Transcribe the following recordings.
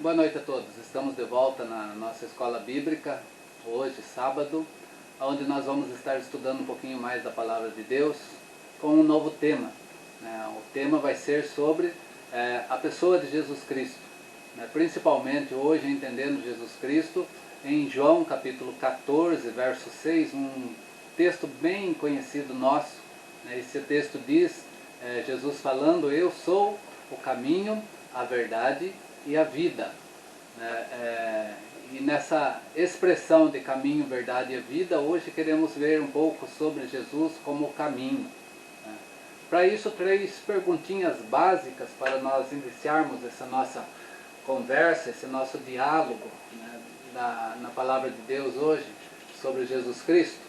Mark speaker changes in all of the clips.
Speaker 1: Boa noite a todos. Estamos de volta na nossa escola bíblica, hoje, sábado, onde nós vamos estar estudando um pouquinho mais da Palavra de Deus com um novo tema. O tema vai ser sobre a pessoa de Jesus Cristo. Principalmente hoje, entendendo Jesus Cristo, em João capítulo 14, verso 6, um texto bem conhecido nosso. Esse texto diz, Jesus falando: eu sou o caminho, a verdade e a vida. E nessa expressão de caminho, verdade e a vida, hoje queremos ver um pouco sobre Jesus como o caminho. Para isso, 3 perguntinhas básicas para nós iniciarmos essa nossa conversa, esse nosso diálogo na Palavra de Deus hoje sobre Jesus Cristo.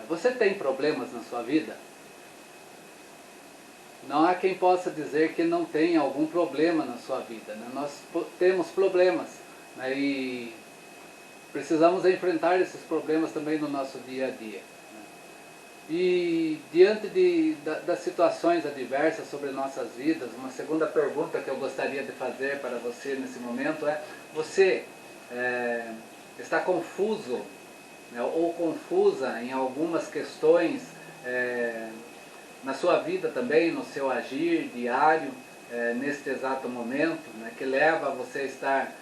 Speaker 1: Você tem problemas na sua vida? Não há quem possa dizer que não tem algum problema na sua vida. Nós temos problemas, e precisamos enfrentar esses problemas também no nosso dia a dia. E diante das situações adversas sobre nossas vidas, uma segunda pergunta que eu gostaria de fazer para você nesse momento é: você está confuso ou confusa em algumas questões na sua vida também, no seu agir diário, neste exato momento, que leva a você a estar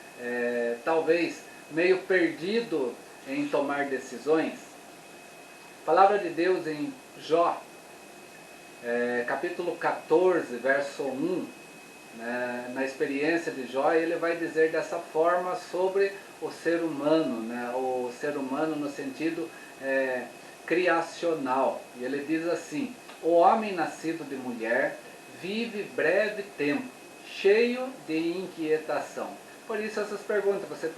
Speaker 1: talvez meio perdido em tomar decisões? A Palavra de Deus em Jó, capítulo 14, verso 1, na experiência de Jó, ele vai dizer dessa forma sobre o ser humano, o ser humano no sentido criacional. E ele diz assim: o homem nascido de mulher vive breve tempo, cheio de inquietação. Por isso essas perguntas: você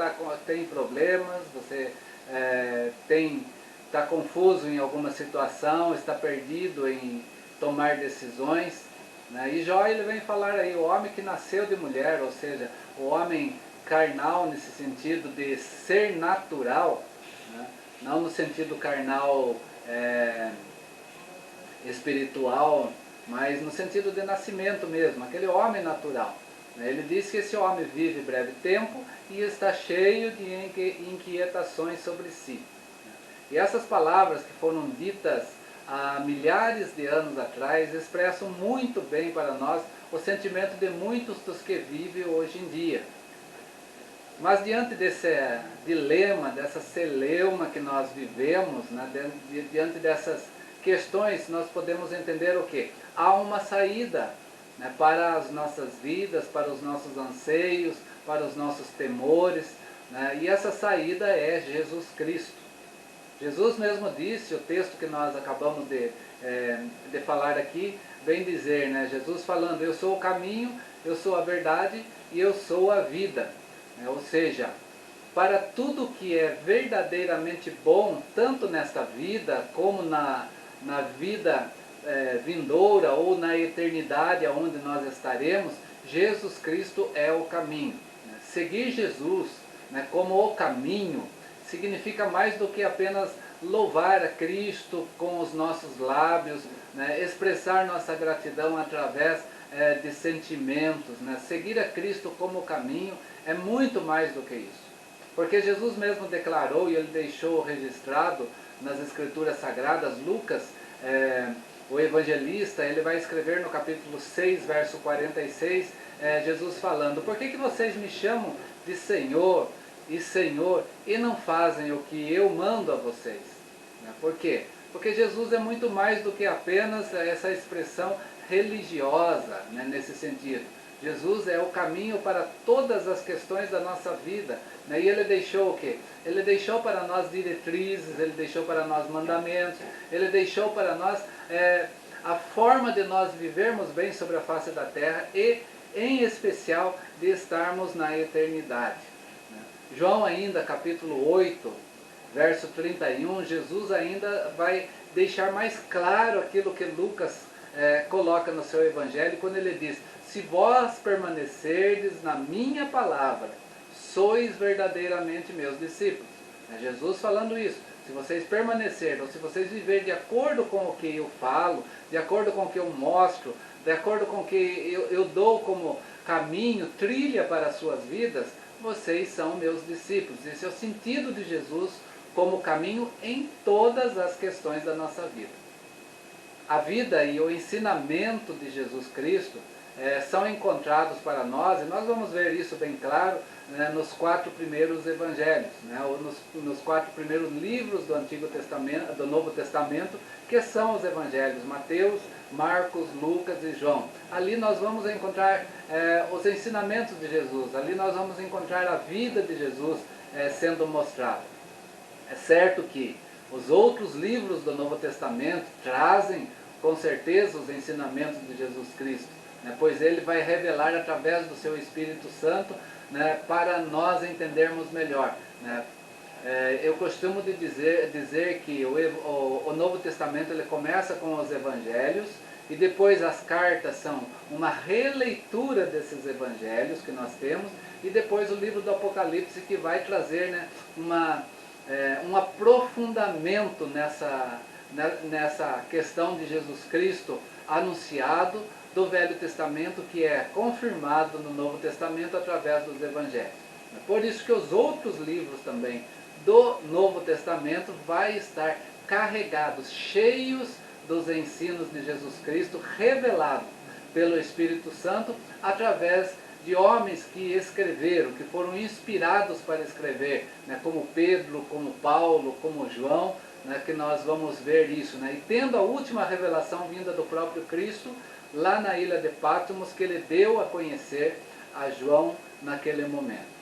Speaker 1: tem problemas, você está confuso em alguma situação, está perdido em tomar decisões. E Jó, ele vem falar aí, o homem que nasceu de mulher, ou seja, o homem carnal nesse sentido de ser natural, não no sentido carnal espiritual, mas no sentido de nascimento mesmo, aquele homem natural. Ele diz que esse homem vive breve tempo e está cheio de inquietações sobre si. E essas palavras que foram ditas há milhares de anos atrás expressam muito bem para nós o sentimento de muitos dos que vivem hoje em dia. Mas diante desse dilema, dessa celeuma que nós vivemos, diante dessas questões, nós podemos entender o quê? Há uma saída para as nossas vidas, para os nossos anseios, para os nossos temores, e essa saída é Jesus Cristo. Jesus mesmo disse, o texto que nós acabamos de falar aqui, vem dizer, Jesus falando: eu sou o caminho, eu sou a verdade e eu sou a vida. Ou seja, para tudo que é verdadeiramente bom, tanto nesta vida como na vida vindoura ou na eternidade onde nós estaremos, Jesus Cristo é o caminho. Seguir Jesus como o caminho significa mais do que apenas louvar a Cristo com os nossos lábios, expressar nossa gratidão através de sentimentos. Seguir a Cristo como caminho é muito mais do que isso. Porque Jesus mesmo declarou, e ele deixou registrado nas Escrituras Sagradas, Lucas, o evangelista, ele vai escrever no capítulo 6, verso 46, Jesus falando: por que vocês me chamam de Senhor e Senhor e não fazem o que eu mando a vocês? Por quê? Porque Jesus é muito mais do que apenas essa expressão religiosa, nesse sentido. Jesus é o caminho para todas as questões da nossa vida. E ele deixou o quê? Ele deixou para nós diretrizes, ele deixou para nós mandamentos, ele deixou para nós a forma de nós vivermos bem sobre a face da terra e, em especial, de estarmos na eternidade. João ainda, capítulo 8, verso 31, Jesus ainda vai deixar mais claro aquilo que Lucas coloca no seu evangelho, quando ele diz: se vós permanecerdes na minha palavra, sois verdadeiramente meus discípulos. É Jesus falando isso. Se vocês permanecerem, ou se vocês viverem de acordo com o que eu falo, de acordo com o que eu mostro, de acordo com o que eu dou como caminho, trilha para as suas vidas, vocês são meus discípulos. Esse é o sentido de Jesus como caminho em todas as questões da nossa vida. A vida e o ensinamento de Jesus Cristo são encontrados para nós, e nós vamos ver isso bem claro, né, nos 4 primeiros evangelhos, né, ou nos 4 primeiros livros do Antigo Testamento, do Novo Testamento, que são os evangelhos Mateus, Marcos, Lucas e João. Ali nós vamos encontrar os ensinamentos de Jesus, ali nós vamos encontrar a vida de Jesus sendo mostrada. É certo que os outros livros do Novo Testamento trazem com certeza os ensinamentos de Jesus Cristo, né, pois ele vai revelar através do seu Espírito Santo, né, para nós entendermos melhor, né. Eu costumo dizer que o Novo Testamento ele começa com os evangelhos e depois as cartas são uma releitura desses evangelhos que nós temos, e depois o livro do Apocalipse que vai trazer, né, um aprofundamento nessa questão de Jesus Cristo anunciado do Velho Testamento, que é confirmado no Novo Testamento através dos evangelhos. Por isso que os outros livros também do Novo Testamento vai estar carregados, cheios dos ensinos de Jesus Cristo, revelados pelo Espírito Santo através de homens que escreveram, que foram inspirados para escrever, né, como Pedro, como Paulo, como João, né, que nós vamos ver isso, né, e tendo a última revelação vinda do próprio Cristo, lá na ilha de Patmos, que ele deu a conhecer a João naquele momento.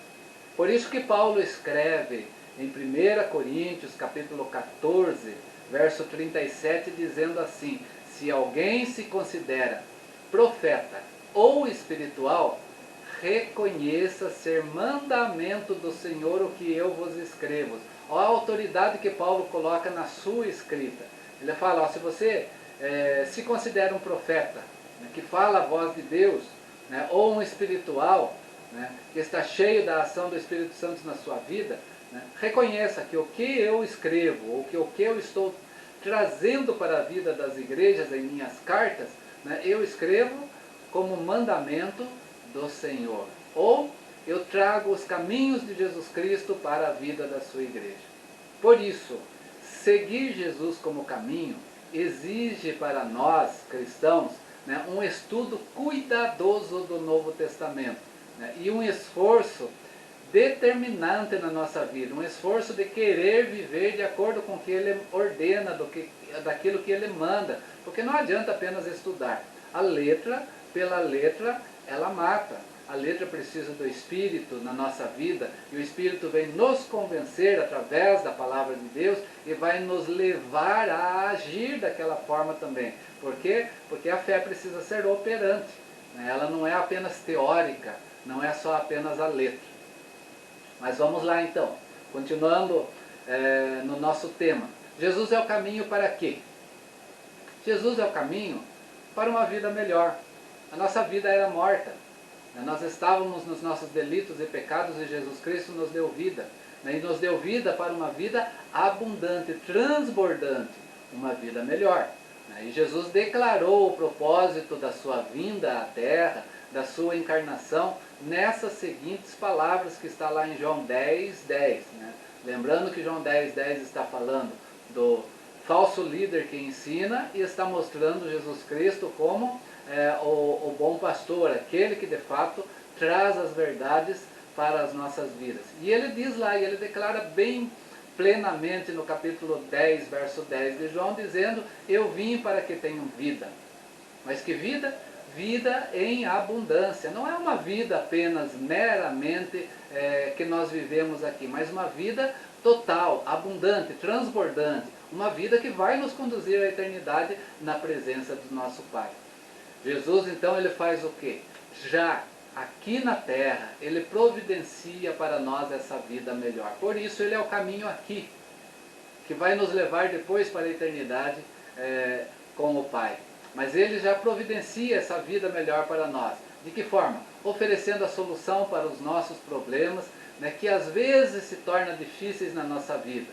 Speaker 1: Por isso que Paulo escreve em 1 Coríntios, capítulo 14, verso 37, dizendo assim: se alguém se considera profeta ou espiritual, reconheça ser mandamento do Senhor o que eu vos escrevo. Olha a autoridade que Paulo coloca na sua escrita. Ele fala, se você se considera um profeta, né, que fala a voz de Deus, né, ou um espiritual, né, que está cheio da ação do Espírito Santo na sua vida, né, reconheça que o que eu escrevo, ou que o que eu estou trazendo para a vida das igrejas em minhas cartas, né, eu escrevo como mandamento do Senhor. Ou eu trago os caminhos de Jesus Cristo para a vida da sua igreja. Por isso, seguir Jesus como caminho exige para nós, cristãos, né, um estudo cuidadoso do Novo Testamento, né, e um esforço determinante na nossa vida, um esforço de querer viver de acordo com o que Ele ordena, daquilo que Ele manda, porque não adianta apenas estudar. A letra, pela letra, ela mata. A letra precisa do Espírito na nossa vida, e o Espírito vem nos convencer através da palavra de Deus e vai nos levar a agir daquela forma também. Por quê? Porque a fé precisa ser operante, né? Ela não é apenas teórica, não é só apenas a letra. Mas vamos lá então, continuando no nosso tema. Jesus é o caminho para quê? Jesus é o caminho para uma vida melhor. A nossa vida era morta. Nós estávamos nos nossos delitos e pecados e Jesus Cristo nos deu vida. E nos deu vida para uma vida abundante, transbordante, uma vida melhor. E Jesus declarou o propósito da sua vinda à terra, da sua encarnação, nessas seguintes palavras que está lá em João 10, 10. Lembrando que João 10, 10 está falando do falso líder que ensina e está mostrando Jesus Cristo como o bom pastor, aquele que de fato traz as verdades para as nossas vidas. E ele diz lá, e ele declara bem plenamente no capítulo 10, verso 10 de João, dizendo: eu vim para que tenham vida. Mas que vida? Vida em abundância. Não é uma vida apenas meramente que nós vivemos aqui, mas uma vida total, abundante, transbordante. Uma vida que vai nos conduzir à eternidade na presença do nosso Pai. Jesus, então, ele faz o quê? Já aqui na terra, ele providencia para nós essa vida melhor. Por isso, ele é o caminho aqui, que vai nos levar depois para a eternidade com o Pai. Mas ele já providencia essa vida melhor para nós. De que forma? Oferecendo a solução para os nossos problemas, né, que às vezes se tornam difíceis na nossa vida.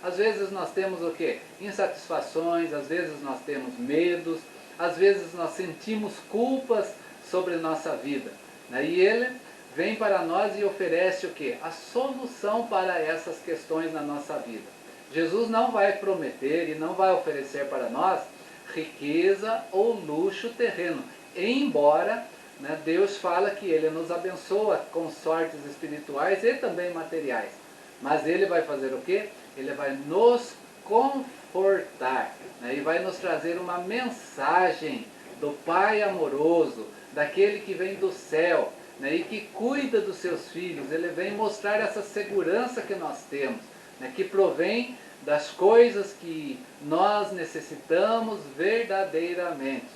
Speaker 1: Às vezes nós temos o quê? Insatisfações, às vezes nós temos medos, às vezes nós sentimos culpas sobre nossa vida. E ele vem para nós e oferece o quê? A solução para essas questões na nossa vida. Jesus não vai prometer e não vai oferecer para nós riqueza ou luxo terreno, embora, né, Deus fala que Ele nos abençoa com sortes espirituais e também materiais. Mas Ele vai fazer o quê? Ele vai nos confortar, né, e vai nos trazer uma mensagem do Pai amoroso, daquele que vem do céu, né, e que cuida dos seus filhos. Ele vem mostrar essa segurança que nós temos, né, que provém das coisas que nós necessitamos verdadeiramente.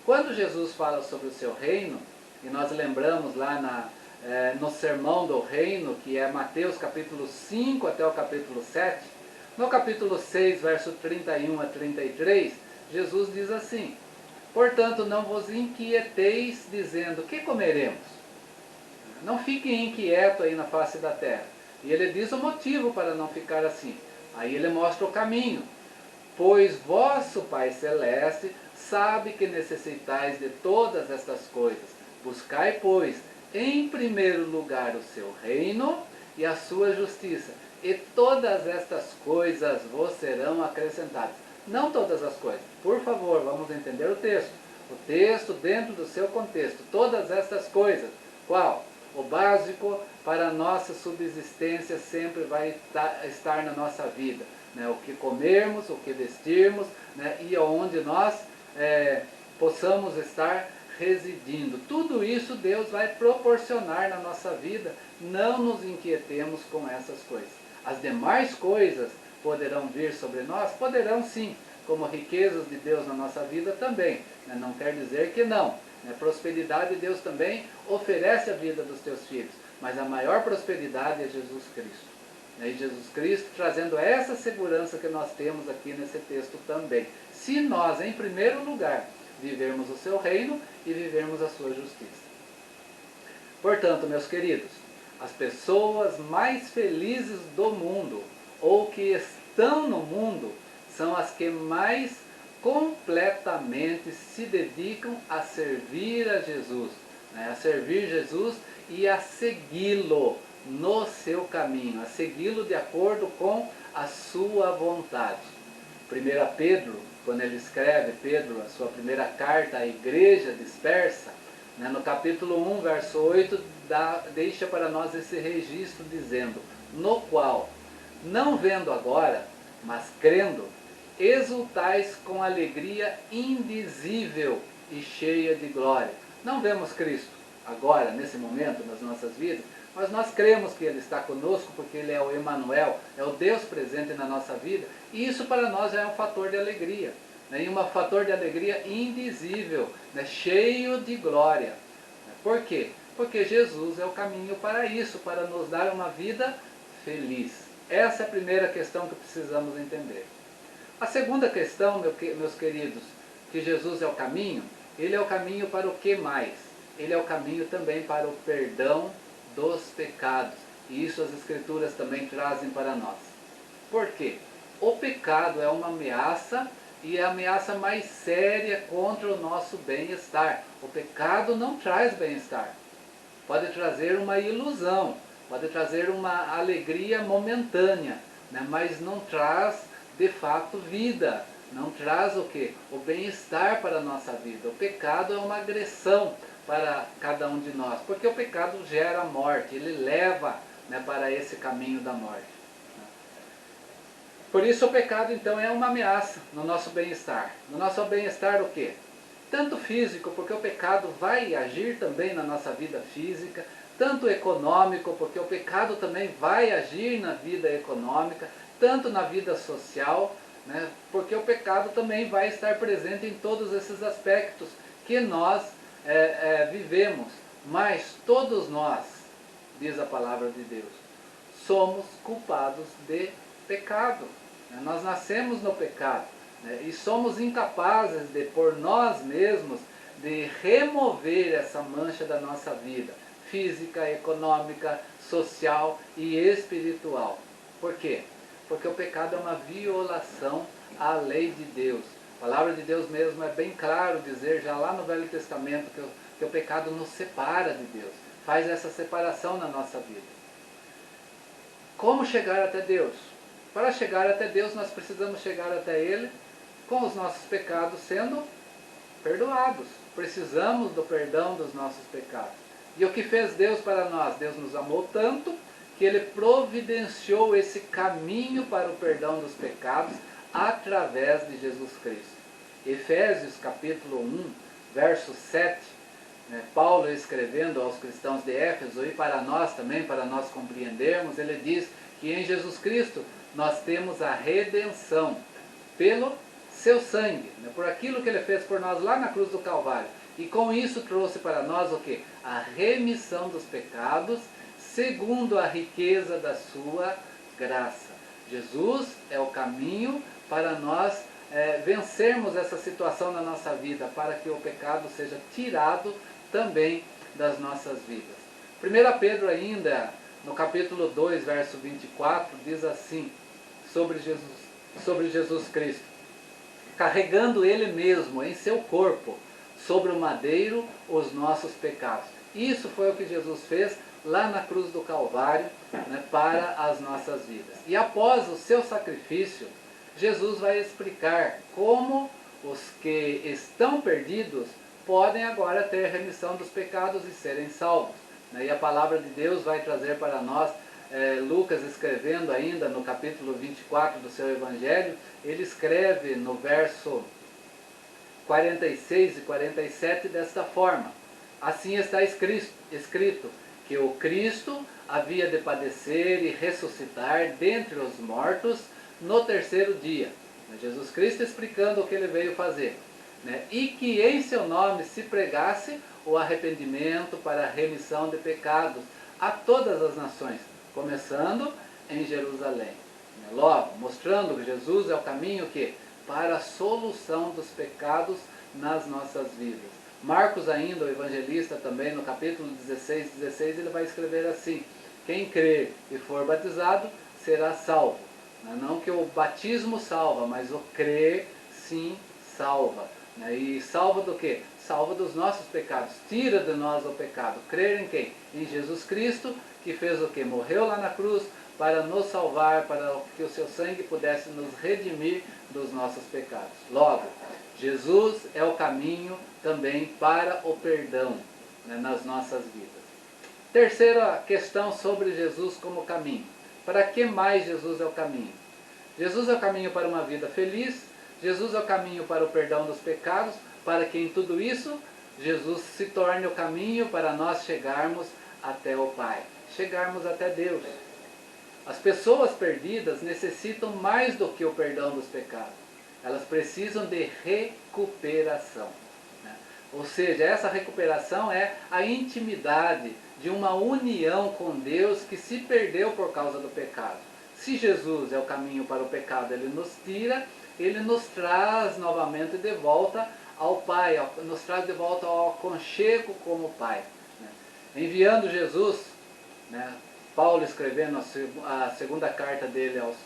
Speaker 1: Quando Jesus fala sobre o seu reino, e nós lembramos lá no Sermão do Reino, que é Mateus capítulo 5 até o capítulo 7, no capítulo 6, verso 31 a 33, Jesus diz assim: portanto, não vos inquieteis dizendo, que comeremos? Não fiquem inquietos aí na face da terra. E ele diz o motivo para não ficar assim. Aí ele mostra o caminho. Pois vosso Pai Celeste sabe que necessitais de todas estas coisas. Buscai, pois, em primeiro lugar o seu reino e a sua justiça. E todas estas coisas vos serão acrescentadas. Não todas as coisas. Por favor, vamos entender o texto. O texto dentro do seu contexto. Todas estas coisas. Qual? O básico para a nossa subsistência sempre vai estar na nossa vida, né? O que comermos, o que vestirmos, né? E onde nós possamos estar residindo. Tudo isso Deus vai proporcionar na nossa vida. Não nos inquietemos com essas coisas. As demais coisas poderão vir sobre nós? Poderão sim, como riquezas de Deus na nossa vida também, né? Não quer dizer que não. Prosperidade Deus também oferece a vida dos teus filhos, mas a maior prosperidade é Jesus Cristo. E Jesus Cristo trazendo essa segurança que nós temos aqui nesse texto também. Se nós, em primeiro lugar, vivermos o seu reino e vivermos a sua justiça. Portanto, meus queridos, as pessoas mais felizes do mundo, ou que estão no mundo, são as que mais completamente se dedicam a servir a Jesus, né? A servir Jesus e a segui-lo no seu caminho, a segui-lo de acordo com a sua vontade. 1 Pedro, quando ele escreve, Pedro, a sua primeira carta à igreja dispersa, né, no capítulo 1, verso 8, deixa para nós esse registro dizendo, no qual, não vendo agora, mas crendo, exultais com alegria indizível e cheia de glória. Não vemos Cristo agora, nesse momento, nas nossas vidas, mas nós cremos que Ele está conosco, porque Ele é o Emanuel, é o Deus presente na nossa vida, e isso para nós já é um fator de alegria, né? E um fator de alegria indizível, né? Cheio de glória. Por quê? Porque Jesus é o caminho para isso, para nos dar uma vida feliz. Essa é a primeira questão que precisamos entender. A segunda questão, meus queridos, que Jesus é o caminho, Ele é o caminho para o que mais? Ele é o caminho também para o perdão dos pecados. E isso as Escrituras também trazem para nós. Por quê? O pecado é uma ameaça e é a ameaça mais séria contra o nosso bem-estar. O pecado não traz bem-estar. Pode trazer uma ilusão, pode trazer uma alegria momentânea, né? Mas não traz de fato vida, não traz o quê? O bem-estar para a nossa vida. O pecado é uma agressão para cada um de nós, porque o pecado gera morte, ele leva, né, para esse caminho da morte. Por isso o pecado então é uma ameaça no nosso bem-estar. No nosso bem-estar o quê? Tanto físico, porque o pecado vai agir também na nossa vida física, tanto econômico, porque o pecado também vai agir na vida econômica, tanto na vida social, né? Porque o pecado também vai estar presente em todos esses aspectos que nós vivemos. Mas todos nós, diz a palavra de Deus, somos culpados de pecado. Né? Nós nascemos no pecado, né? E somos incapazes de, por nós mesmos, de remover essa mancha da nossa vida, física, econômica, social e espiritual. Por quê? Porque o pecado é uma violação à lei de Deus. A palavra de Deus mesmo é bem claro dizer, já lá no Velho Testamento, que Porque o pecado nos separa de Deus, faz essa separação na nossa vida. Como chegar até Deus? Para chegar até Deus, nós precisamos chegar até Ele com os nossos pecados sendo perdoados. Precisamos do perdão dos nossos pecados. E o que fez Deus para nós? Deus nos amou tanto que Ele providenciou esse caminho para o perdão dos pecados através de Jesus Cristo. Efésios capítulo 1, verso 7, Paulo escrevendo aos cristãos de Éfeso e para nós também, para nós compreendermos, ele diz que em Jesus Cristo nós temos a redenção pelo seu sangue, por aquilo que ele fez por nós lá na cruz do Calvário. E com isso trouxe para nós o quê? A remissão dos pecados, segundo a riqueza da sua graça. Jesus é o caminho para nós vencermos essa situação na nossa vida, para que o pecado seja tirado também das nossas vidas. 1 Pedro ainda, no capítulo 2, verso 24, diz assim, sobre Jesus Cristo: carregando Ele mesmo em seu corpo, sobre o madeiro, os nossos pecados. Isso foi o que Jesus fez lá na cruz do Calvário, para as nossas vidas. E após o seu sacrifício, Jesus vai explicar como os que estão perdidos podem agora ter remissão dos pecados e serem salvos. E a palavra de Deus vai trazer para nós, Lucas escrevendo ainda no capítulo 24 do seu Evangelho, ele escreve no verso 46 e 47 desta forma: assim está escrito, que o Cristo havia de padecer e ressuscitar dentre os mortos no terceiro dia. Jesus Cristo explicando o que ele veio fazer. E que em seu nome se pregasse o arrependimento para a remissão de pecados a todas as nações, começando em Jerusalém. Logo, mostrando que Jesus é o caminho para a solução dos pecados nas nossas vidas. Marcos ainda, o evangelista também, no capítulo 16, ele vai escrever assim: quem crer e for batizado será salvo. Não que o batismo salva, mas o crer sim salva. E salva do quê? Salva dos nossos pecados, tira de nós o pecado. Crer em quem? Em Jesus Cristo, que fez o quê? Morreu lá na cruz para nos salvar, para que o seu sangue pudesse nos redimir dos nossos pecados. Logo, Jesus é o caminho também para o perdão, nas nossas vidas. Terceira questão sobre Jesus como caminho. Para que mais Jesus é o caminho? Jesus é o caminho para uma vida feliz, Jesus é o caminho para o perdão dos pecados, para que em tudo isso Jesus se torne o caminho para nós chegarmos até o Pai, chegarmos até Deus. As pessoas perdidas necessitam mais do que o perdão dos pecados, elas precisam de recuperação. Ou seja, essa recuperação é a intimidade de uma união com Deus que se perdeu por causa do pecado. Se Jesus é o caminho para o pecado, Ele nos tira, Ele nos traz novamente de volta ao Pai, nos traz de volta ao aconchego como Pai. Enviando Jesus, Paulo escrevendo a segunda carta dele aos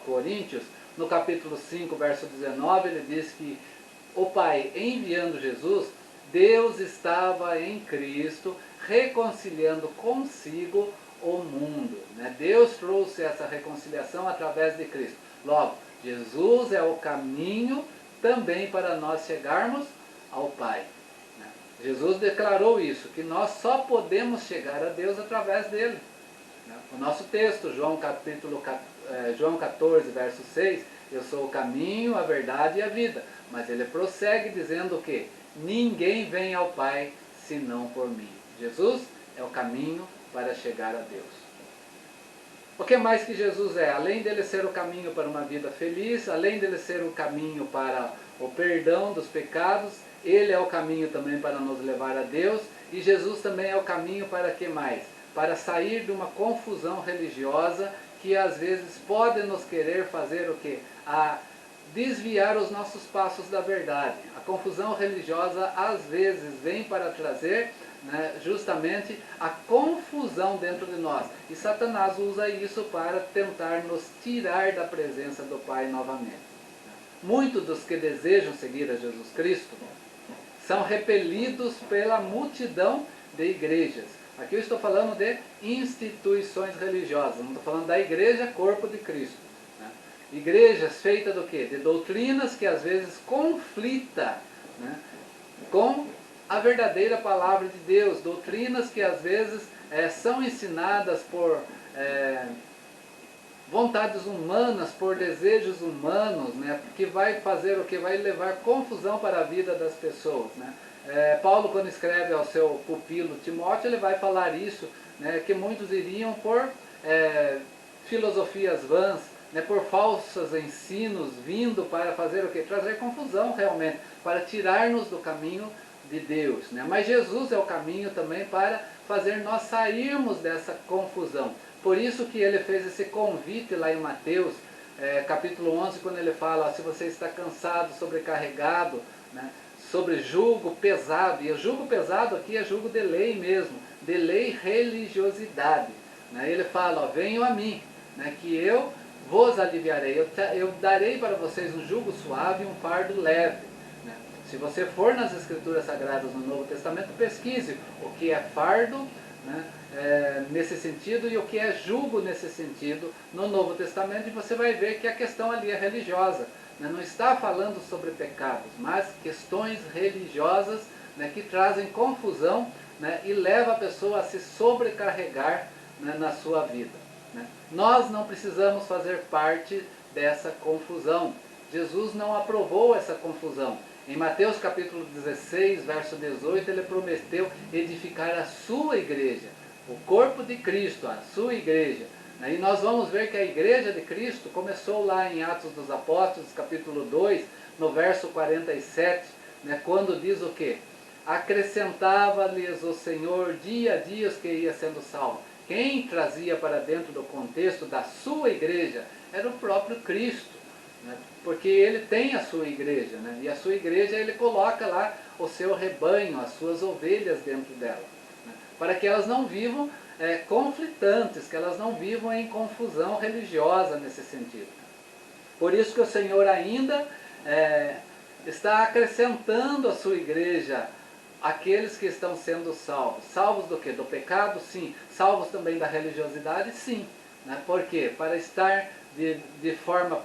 Speaker 1: Coríntios, no capítulo 5, verso 19, ele diz que o Pai, enviando Jesus, Deus estava em Cristo reconciliando consigo o mundo. Deus trouxe essa reconciliação através de Cristo. Logo, Jesus é o caminho também para nós chegarmos ao Pai. Jesus declarou isso, que nós só podemos chegar a Deus através dele. O nosso texto, João 14, verso 6, eu sou o caminho, a verdade e a vida. Mas ele prossegue dizendo que ninguém vem ao Pai senão por mim. Jesus é o caminho para chegar a Deus. O que mais que Jesus é? Além dele ser o caminho para uma vida feliz, além dele ser o caminho para o perdão dos pecados, ele é o caminho também para nos levar a Deus, e Jesus também é o caminho para que mais? Para sair de uma confusão religiosa que às vezes pode nos querer fazer o quê? A desviar os nossos passos da verdade. A confusão religiosa às vezes vem para trazer justamente a confusão dentro de nós. E Satanás usa isso para tentar nos tirar da presença do Pai novamente. Muitos dos que desejam seguir a Jesus Cristo são repelidos pela multidão de igrejas. Aqui eu estou falando de instituições religiosas, não estou falando da igreja, corpo de Cristo. Né? Igrejas feitas do quê? De doutrinas que às vezes conflita, né, com a verdadeira palavra de Deus, doutrinas que às vezes são ensinadas por vontades humanas, por desejos humanos, né, que vai fazer o que? Vai levar confusão para a vida das pessoas. Né? Paulo, quando escreve ao seu pupilo Timóteo, ele vai falar isso, né, que muitos iriam por filosofias vãs, né, por falsos ensinos, vindo para fazer o que? Trazer confusão realmente, para tirar-nos do caminho de Deus. Né? Mas Jesus é o caminho também para fazer nós sairmos dessa confusão. Por isso que ele fez esse convite lá em Mateus, capítulo 11, quando ele fala, ó, se você está cansado, sobrecarregado, né, sobre jugo pesado, e o jugo pesado aqui é jugo de lei mesmo, de lei e religiosidade. Né? Ele fala, ó, venham a mim, né, que eu vos aliviarei, eu darei para vocês um jugo suave e um fardo leve. Né? Se você for nas Escrituras Sagradas no Novo Testamento, pesquise o que é fardo, né, nesse sentido, e o que é jugo nesse sentido no Novo Testamento, e você vai ver que a questão ali é religiosa. Né? Não está falando sobre pecados, mas questões religiosas, né, que trazem confusão, né, e leva a pessoa a se sobrecarregar, né, na sua vida. Né? Nós não precisamos fazer parte dessa confusão. Jesus não aprovou essa confusão. Em Mateus capítulo 16, verso 18, ele prometeu edificar a sua igreja, o corpo de Cristo, a sua igreja. E nós vamos ver que a igreja de Cristo começou lá em Atos dos Apóstolos, capítulo 2, no verso 47, né, quando diz o quê? Acrescentava-lhes o Senhor dia a dia os que ia sendo salvo. Quem trazia para dentro do contexto da sua igreja era o próprio Cristo. Né? Porque ele tem a sua igreja, né? E a sua igreja ele coloca lá o seu rebanho, as suas ovelhas dentro dela, né? Para que elas não vivam conflitantes, que elas não vivam em confusão religiosa nesse sentido. Por isso que o Senhor ainda está acrescentando à sua igreja aqueles que estão sendo salvos. Salvos do quê? Do pecado? Sim. Salvos também da religiosidade? Sim. Né? Por quê? Para estar de forma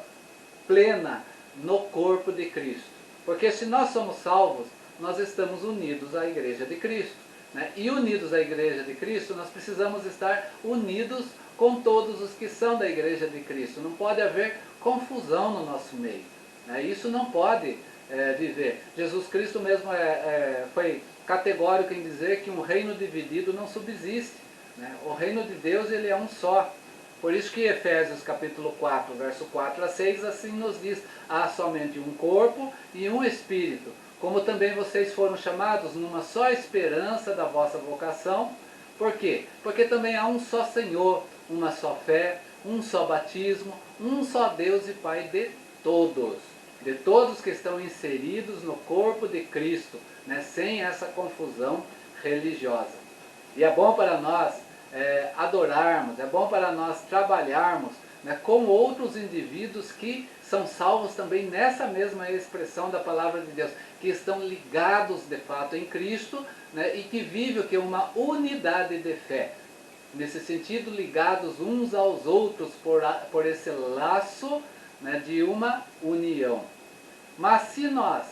Speaker 1: plena no corpo de Cristo. Porque se nós somos salvos, nós estamos unidos à igreja de Cristo. Né? E unidos à igreja de Cristo, nós precisamos estar unidos com todos os que são da igreja de Cristo. Não pode haver confusão no nosso meio. Né? Isso não pode viver. Jesus Cristo mesmo foi categórico em dizer que um reino dividido não subsiste. Né? O reino de Deus ele é um só. Por isso que Efésios capítulo 4, verso 4 a 6, assim nos diz, há somente um corpo e um espírito, como também vocês foram chamados numa só esperança da vossa vocação. Por quê? Porque também há um só Senhor, uma só fé, um só batismo, um só Deus e Pai de todos que estão inseridos no corpo de Cristo, né, sem essa confusão religiosa. E é bom para nós adorarmos, é bom para nós trabalharmos, né, com outros indivíduos que são salvos também nessa mesma expressão da palavra de Deus, que estão ligados de fato em Cristo, né, e que vivem o que? Uma unidade de fé. Nesse sentido, ligados uns aos outros por esse laço, né, de uma união. Mas se nós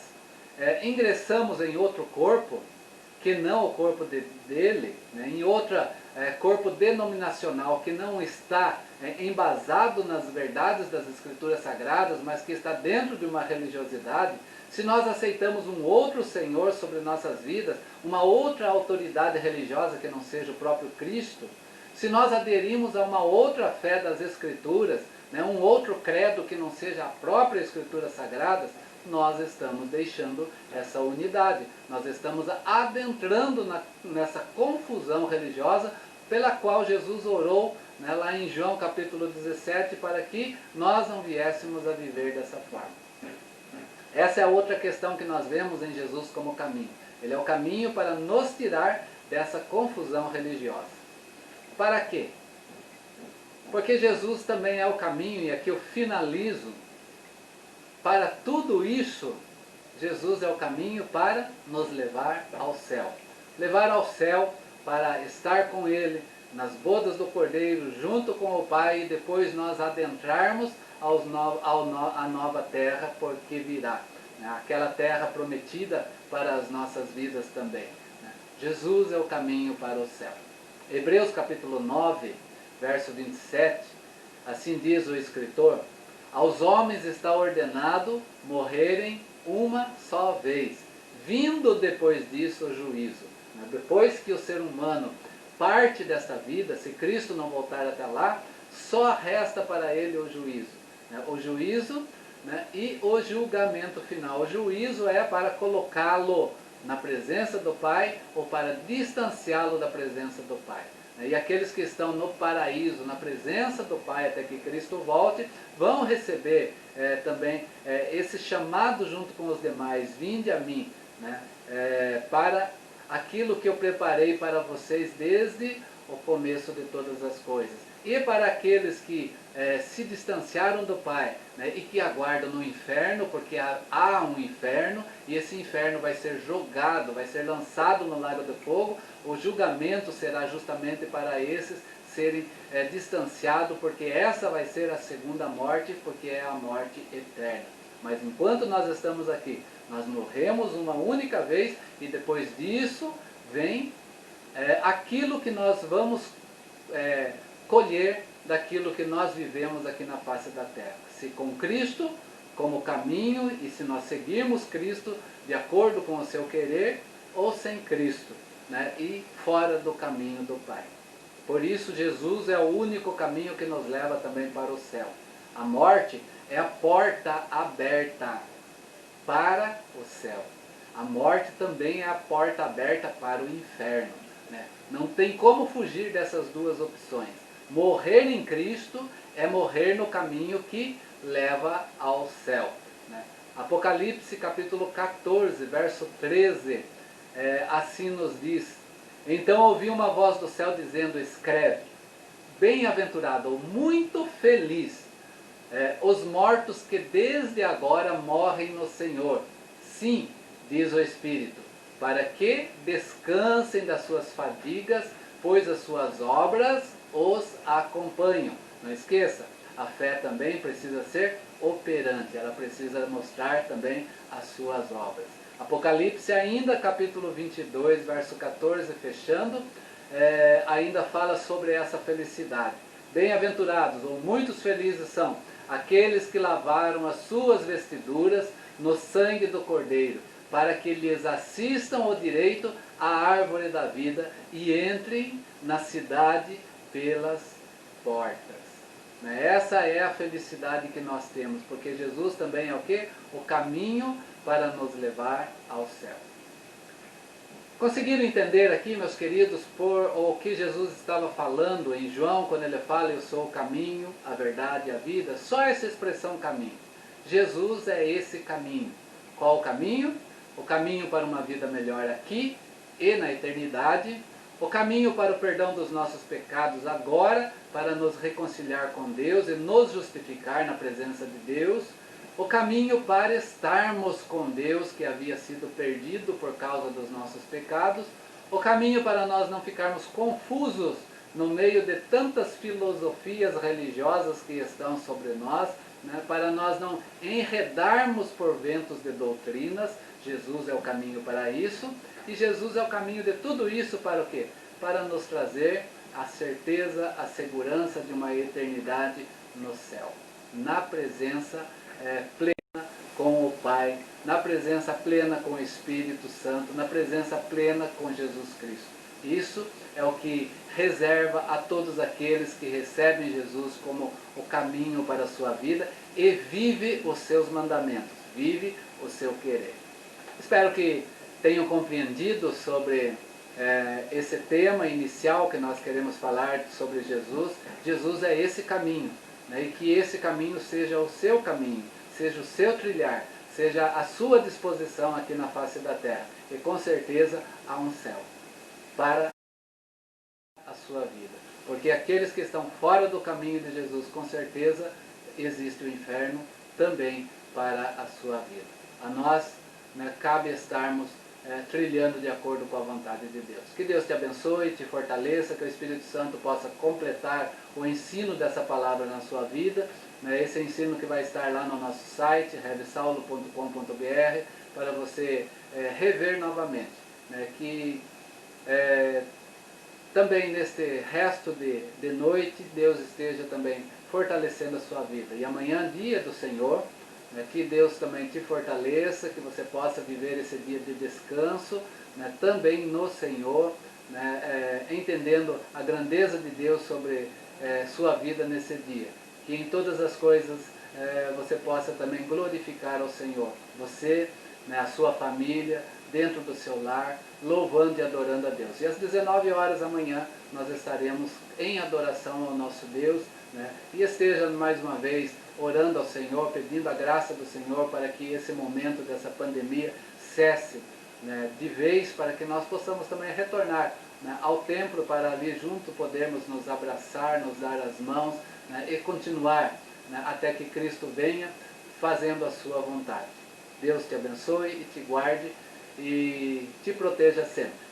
Speaker 1: ingressamos em outro corpo, que não o corpo dele, né, em outro corpo denominacional que não está embasado nas verdades das Escrituras Sagradas, mas que está dentro de uma religiosidade, se nós aceitamos um outro Senhor sobre nossas vidas, uma outra autoridade religiosa que não seja o próprio Cristo, se nós aderimos a uma outra fé das Escrituras, né, um outro credo que não seja a própria Escritura Sagrada, nós estamos deixando essa unidade, nós estamos adentrando nessa confusão religiosa pela qual Jesus orou, né, lá em João capítulo 17, para que nós não viéssemos a viver dessa forma. Essa é a outra questão que nós vemos em Jesus como caminho. Ele é o caminho para nos tirar dessa confusão religiosa. Para quê? Porque Jesus também é o caminho, e aqui eu finalizo. Para tudo isso, Jesus é o caminho para nos levar ao céu. Levar ao céu para estar com Ele nas bodas do Cordeiro, junto com o Pai, e depois nós adentrarmos a nova terra, porque virá, né? Aquela terra prometida para as nossas vidas também, né? Jesus é o caminho para o céu. Hebreus capítulo 9, verso 27, assim diz o escritor: aos homens está ordenado morrerem uma só vez, vindo depois disso o juízo. Depois que o ser humano parte desta vida, se Cristo não voltar até lá, só resta para ele o juízo. O juízo, né, e o julgamento final. O juízo é para colocá-lo na presença do Pai ou para distanciá-lo da presença do Pai. E aqueles que estão no paraíso, na presença do Pai até que Cristo volte, vão receber também esse chamado junto com os demais: vinde a mim, né, para aquilo que eu preparei para vocês desde o começo de todas as coisas. E para aqueles que se distanciaram do Pai, né, e que aguardam no inferno, porque há um inferno, e esse inferno vai ser jogado, vai ser lançado no lago de fogo. O julgamento será justamente para esses serem distanciados, porque essa vai ser a segunda morte, porque é a morte eterna. Mas enquanto nós estamos aqui, nós morremos uma única vez, e depois disso vem aquilo que nós vamos colher daquilo que nós vivemos aqui na face da terra. Se com Cristo como caminho, e se nós seguirmos Cristo de acordo com o seu querer, ou sem Cristo, né, e fora do caminho do Pai. Por isso Jesus é o único caminho que nos leva também para o céu. A morte é a porta aberta para o céu. A morte também é a porta aberta para o inferno, né? Não tem como fugir dessas duas opções. Morrer em Cristo é morrer no caminho que leva ao céu, né? Apocalipse capítulo 14, verso 13, assim nos diz: então ouvi uma voz do céu dizendo: escreve, bem-aventurado ou muito feliz os mortos que desde agora morrem no Senhor. Sim, diz o Espírito, para que descansem das suas fadigas, pois as suas obras os acompanham. Não esqueça, a fé também precisa ser operante, ela precisa mostrar também as suas obras. Apocalipse ainda, capítulo 22, verso 14, fechando, ainda fala sobre essa felicidade. Bem-aventurados, ou muitos felizes são aqueles que lavaram as suas vestiduras no sangue do Cordeiro, para que lhes assistam o direito à árvore da vida e entrem na cidade pelas portas. Essa é a felicidade que nós temos, porque Jesus também é o quê? O caminho para nos levar ao céu. Conseguiram entender aqui, meus queridos, por o que Jesus estava falando em João, quando ele fala: eu sou o caminho, a verdade e a vida? Só essa expressão caminho. Jesus é esse caminho. Qual o caminho? O caminho para uma vida melhor aqui e na eternidade. O caminho para o perdão dos nossos pecados agora, para nos reconciliar com Deus e nos justificar na presença de Deus. O caminho para estarmos com Deus, que havia sido perdido por causa dos nossos pecados. O caminho para nós não ficarmos confusos no meio de tantas filosofias religiosas que estão sobre nós, né? Para nós não enredarmos por ventos de doutrinas. Jesus é o caminho para isso. E Jesus é o caminho de tudo isso para o quê? Para nos trazer a certeza, a segurança de uma eternidade no céu, na presença plena com o Pai, na presença plena com o Espírito Santo, na presença plena com Jesus Cristo. Isso é o que reserva a todos aqueles que recebem Jesus como o caminho para a sua vida e vive os seus mandamentos, vive o seu querer. Espero que tenham compreendido sobre esse tema inicial que nós queremos falar sobre Jesus. Jesus é esse caminho, né? E que esse caminho seja o seu caminho, seja o seu trilhar, seja a sua disposição aqui na face da terra. E com certeza há um céu para a sua vida. Porque aqueles que estão fora do caminho de Jesus, com certeza existe o inferno também para a sua vida. A nós né, cabe estarmos trilhando de acordo com a vontade de Deus. Que Deus te abençoe, te fortaleça, que o Espírito Santo possa completar o ensino dessa palavra na sua vida, né, esse ensino que vai estar lá no nosso site, revsaulo.com.br, para você rever novamente, né, que também neste resto de noite Deus esteja também fortalecendo a sua vida. E amanhã, dia do Senhor, né, que Deus também te fortaleça, que você possa viver esse dia de descanso, né, também no Senhor, né, entendendo a grandeza de Deus sobre sua vida nesse dia. Que em todas as coisas você possa também glorificar ao Senhor. Você, né, a sua família, dentro do seu lar, louvando e adorando a Deus. E às 19 horas amanhã nós estaremos em adoração ao nosso Deus, né? E esteja mais uma vez orando ao Senhor, pedindo a graça do Senhor para que esse momento dessa pandemia cesse, né, de vez, para que nós possamos também retornar, né, ao templo, para ali junto podermos nos abraçar, nos dar as mãos, né, e continuar, né, até que Cristo venha fazendo a sua vontade. Deus te abençoe e te guarde e te proteja sempre.